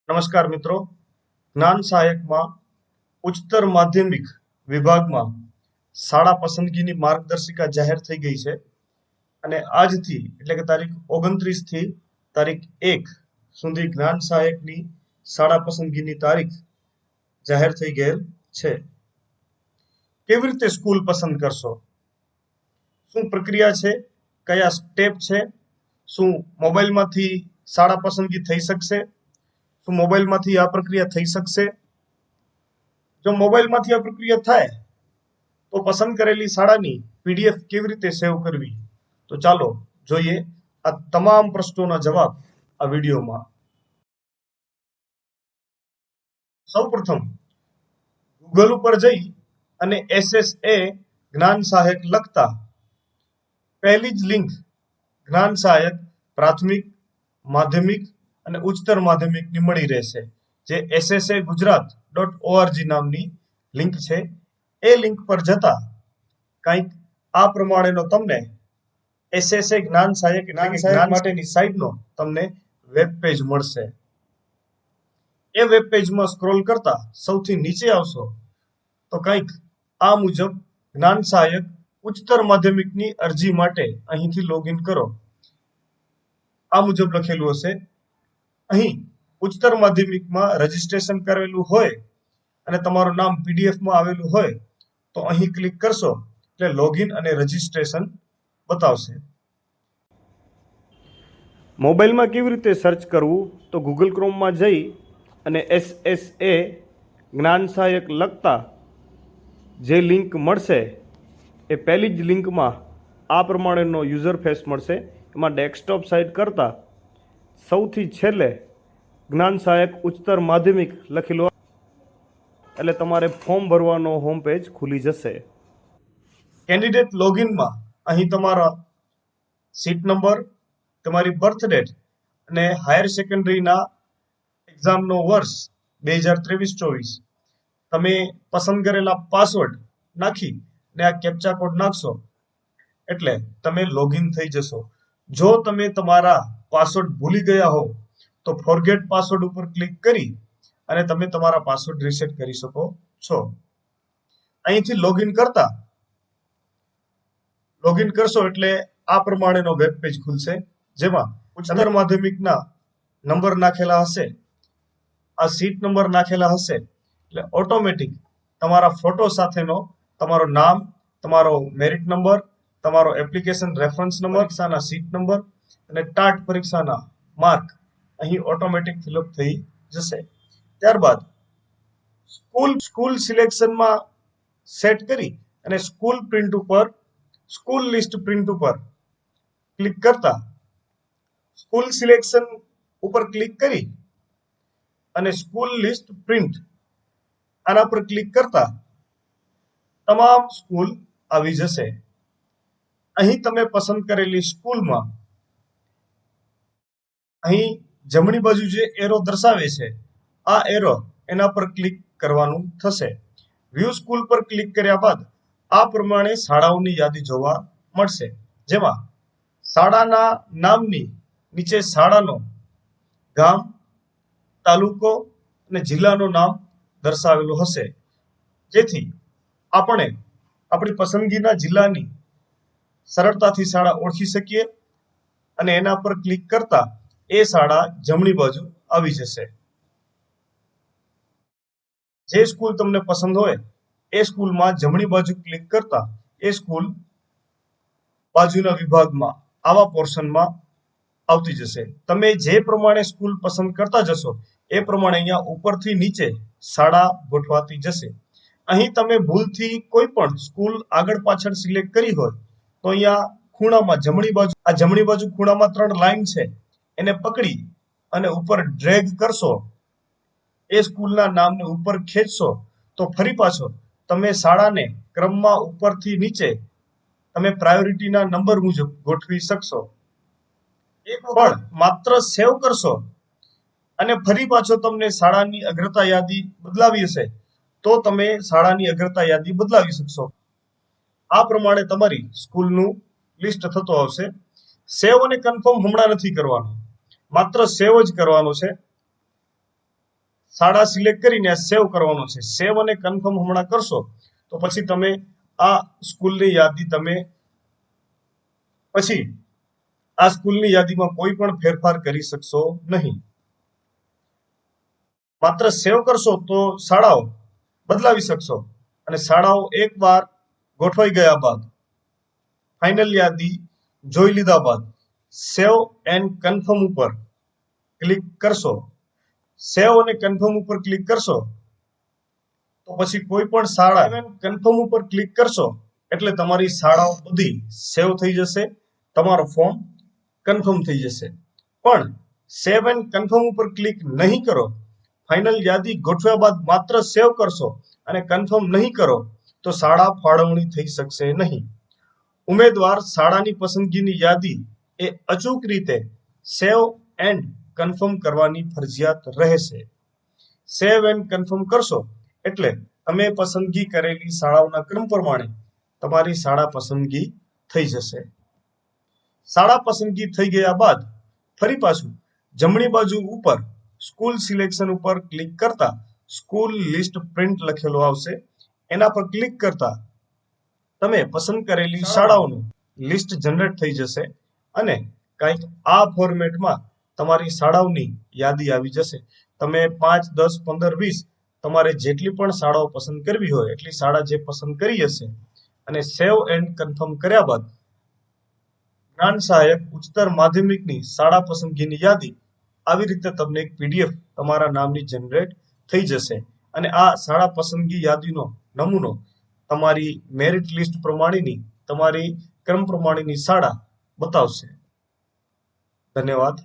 નમસ્કાર મિત્રો, જ્ઞાન સહાયકમાં ઉચ્ચતર માધ્યમિક વિભાગમાં શાળા પસંદગીની માર્ગદર્શિકા જાહેર થઈ ગઈ છે અને આજથી એટલે કે તારીખ 29 થી તારીખ 1 સુધી જ્ઞાન સહાયકની શાળા પસંદગીની તારીખ જાહેર થઈ ગયેલ છે। કેવી રીતે સ્કૂલ પસંદ કરશો, શું પ્રક્રિયા છે, કયા સ્ટેપ છે, શું મોબાઈલમાંથી શાળા પસંદગી થઈ શકશે, શું મોબાઈલમાંથી આ પ્રક્રિયા થઈ શકશે? જો મોબાઈલમાંથી આ પ્રક્રિયા થાય તો પસંદ કરેલી શાળાની પીડીએફ કેવી રીતે સેવ કરવી, તો ચાલો જોઈએ આ તમામ પ્રશ્નોના જવાબ આ વિડીયોમાં। સૌપ્રથમ ગૂગલ ઉપર જઈ અને SSA જ્ઞાન સહાયક લખતા પહેલી જ લિંક જ્ઞાન સહાયક પ્રાથમિક, માધ્યમિક અને ઉચ્ચતર માધ્યમિકની મળી રહેશે, જે ssa.gujarat.org નામની લિંક છે। એ લિંક પર જતા કંઈક આ પ્રમાણેનો તમને SSA જ્ઞાન સહાયક માટેની સાઇટનો તમને વેબ પેજ મળશે। એ વેબ પેજમાં સ્ક્રોલ કરતા સૌથી નીચે આવશો તો કંઈક આ મુજબ જ્ઞાન સહાયક ઉચ્ચતર માધ્યમિકની અરજી માટે અહીંથી લોગિન કરો, આ મુજબ લખેલું હશે। અહીં ઉચ્ચતર માધ્યમિકમાં રજીસ્ટ્રેશન કરેલું હોય અને તમારું નામ પીડીએફમાં આવેલું હોય તો અહીં ક્લિક કરશો એટલે લોગિન અને રજીસ્ટ્રેશન બતાવશે। મોબાઈલમાં કેવી રીતે સર્ચ કરવું, તો ગૂગલ ક્રોમમાં જઈ અને SSA જ્ઞાન સહાયક લખતા જે લિંક મળશે એ પહેલી જ લિંકમાં આ પ્રમાણેનો યુઝર ફેસ મળશે। એમાં ડેસ્કટોપ સાઇટ કરતાં સૌથી છેલ્લે જ્ઞાન સહાયક ઉચ્ચતર માધ્યમિક લખેલું એટલે તમારે ફોર્મ ભરવાનો હોમ પેજ ખુલી જશે। કેન્ડિડેટ લોગિનમાં અહીં તમારા સીટ નંબર, તમારી બર્થ ડેટ અને હાયર સેકન્ડરીના એક્ઝામનો વર્ષ 2023-24, તમે પસંદ કરેલા પાસવર્ડ નાખી ને આ કેપ્ચા કોડ નાખશો એટલે તમે લોગિન થઈ જશો। જો તમે તમારા પાસવર્ડ ભૂલી ગયા હો તો ફોરગેટ પાસવર્ડ ઉપર ક્લિક કરી અને તમે તમારા પાસવર્ડ રીસેટ કરી શકો છો। અહીંથી લોગિન કરશો એટલે આ પ્રમાણેનો વેબ પેજ ખુલશે, જેમાં ઉચ્ચતર માધ્યમિકના નંબર નાખેલા હશે, આ સીટ નંબર નાખેલા હશે એટલે ઓટોમેટિક તમારા ફોટો સાથેનો તમારું નામ, તમારો મેરિટ નંબર, તમારો એપ્લિકેશન રેફરન્સ નંબર, પરીક્ષાના સીટ નંબર અને ટાટ પરીક્ષાના માર્ક અહીં ઓટોમેટિક ફિલઅપ થઈ જશે। ત્યારબાદ સ્કૂલ સિલેક્શનમાં સેટ કરી અને સ્કૂલ લિસ્ટ પ્રિન્ટ ઉપર ક્લિક કરતા સ્કૂલ સિલેક્શન ઉપર ક્લિક કરી અને સ્કૂલ લિસ્ટ પ્રિન્ટ આના પર ક્લિક કરતા તમામ સ્કૂલ આવી જશે। અહીં તમે પસંદ કરેલી સ્કૂલમાં અહીં જમણી બાજુ જે એરો દર્શાવે છે આ એરો એના પર ક્લિક કરવાનું થશે। વ્યૂ સ્કૂલ પર ક્લિક કર્યા બાદ આ પ્રમાણે શાળાઓની યાદી જોવા મળશે, જેમાં શાળાના નામની નીચે શાળાનો ગામ, તાલુકો અને જિલ્લાનું નામ દર્શાવેલું હશે, જેથી આપણે આપણી પસંદગીના જિલ્લાની સરળતાથી શાળા ઓળખી શકીએ અને એના પર ક્લિક કરતા એ શાળા જમણી બાજુ આવી જશે। જે સ્કૂલ તમને પસંદ હોય એ સ્કૂલમાં જમણી બાજુ ક્લિક કરતા એ સ્કૂલ બાજુના વિભાગમાં આવા પોર્શનમાં આવતી જશે। તમે જે પ્રમાણે સ્કૂલ પસંદ કરતા જશો એ પ્રમાણે અહીંયા ઉપરથી નીચે શાળા ગોઠવાતી જશે। અહીં તમે ભૂલથી કોઈ પણ સ્કૂલ આગળ પાછળ સિલેક્ટ કરી હોય તો અહીંયા ખૂણામાં જમણી બાજુ ખૂણામાં 3 લાઈન છે એને પકડી અને ઉપર ડ્રેગ કરશો, એ સ્કૂલના નામને ઉપર ખેંચશો તો ફરી પાછો તમે શાળાને ક્રમમાં ઉપરથી નીચે તમે પ્રાયોરિટીના નંબર મુજબ ગોઠવી શકશો। એક પણ માત્ર સેવ કરશો અને ફરી પાછો તમને શાળાની અગ્રતા યાદી બદલાવી હશે તો તમે શાળાની અગ્રતા યાદી બદલાવી શકશો। આ પ્રમાણે તમારી સ્કૂલનું લિસ્ટ થતો આવશે। સેવ અને કન્ફર્મ હમણાં નથી કરવાનું, માત્ર સેવ જ કરવાનો છે। શાળા સિલેક્ટ કરીને સેવ કરવાનો છે. સેવ અને કન્ફર્મ હમણાં કરશો તો પછી તમે આ સ્કૂલની યાદીમાં કોઈ પણ ફેરફાર કરી શકશો નહીં. માત્ર સેવ કરશો તો શાળાઓ બદલાવી શકશો, અને શાળાઓ એકવાર ગોઠવાઈ ગયા બાદ, ફાઇનલ યાદી જોઈ લીધા બાદ સેવ એન્ડ કન્ફર્મ ઉપર ક્લિક કરશો. સેવ અને કન્ફર્મ ઉપર ક્લિક કરશો તો પછી કોઈ પણ શાળા કન્ફર્મ ઉપર ક્લિક કરશો એટલે તમારી શાળાઓ બધી સેવ થઈ જશે, તમારો ફોર્મ કન્ફર્મ થઈ જશે. પણ સેવ એન્ડ કન્ફર્મ ઉપર ક્લિક નહીં કરો, ફાઇનલ યાદી ગોઠવ્યા બાદ માત્ર સેવ કરશો અને કન્ફર્મ નહીં કરો તો શાળા ફાળવણી થઈ શકશે નહીં. ઉમેદવાર શાળાની પસંદગીની યાદી એ અચૂક રીતે સેવ એન્ડ કન્ફર્મ કરવાની ફરજિયાત રહેશે. સેવ એન્ડ કન્ફર્મ કરશો એટલે તમે પસંદગી કરેલી શાળાઓના ક્રમ પ્રમાણે તમારી શાળા પસંદગી થઈ જશે. શાળા પસંદગી થઈ ગયા બાદ ફરી પાછું જમણી બાજુ ઉપર સ્કૂલ સિલેક્શન ઉપર ક્લિક કરતા સ્કૂલ લિસ્ટ પ્રિન્ટ લખેલો આવશે. એના પર ક્લિક કરતા તમે પસંદ કરેલી શાળાઓનું લિસ્ટ જનરેટ થઈ જશે અને કંઈક આ ફોર્મેટમાં તમારી શાળાઓની યાદી આવી જશે. તમે 5, 10, 15, 20 તમારે જેટલી પણ શાળાઓ પસંદ કરવી હોય એટલી શાળા જે પસંદ કરી હશે અને સેવ એન્ડ કન્ફર્મ કર્યા બાદ જ્ઞાન સહાયક ઉચ્ચતર માધ્યમિકની શાળા પસંદગીની યાદી આવી રીતે તમને એક PDF તમારા નામની જનરેટ થઈ જશે અને આ શાળા પસંદગી યાદીનો નમૂનો તમારી મેરિટ લિસ્ટ પ્રમાણેની, તમારી ક્રમ પ્રમાણેની શાળા બતાવશે. ધન્યવાદ.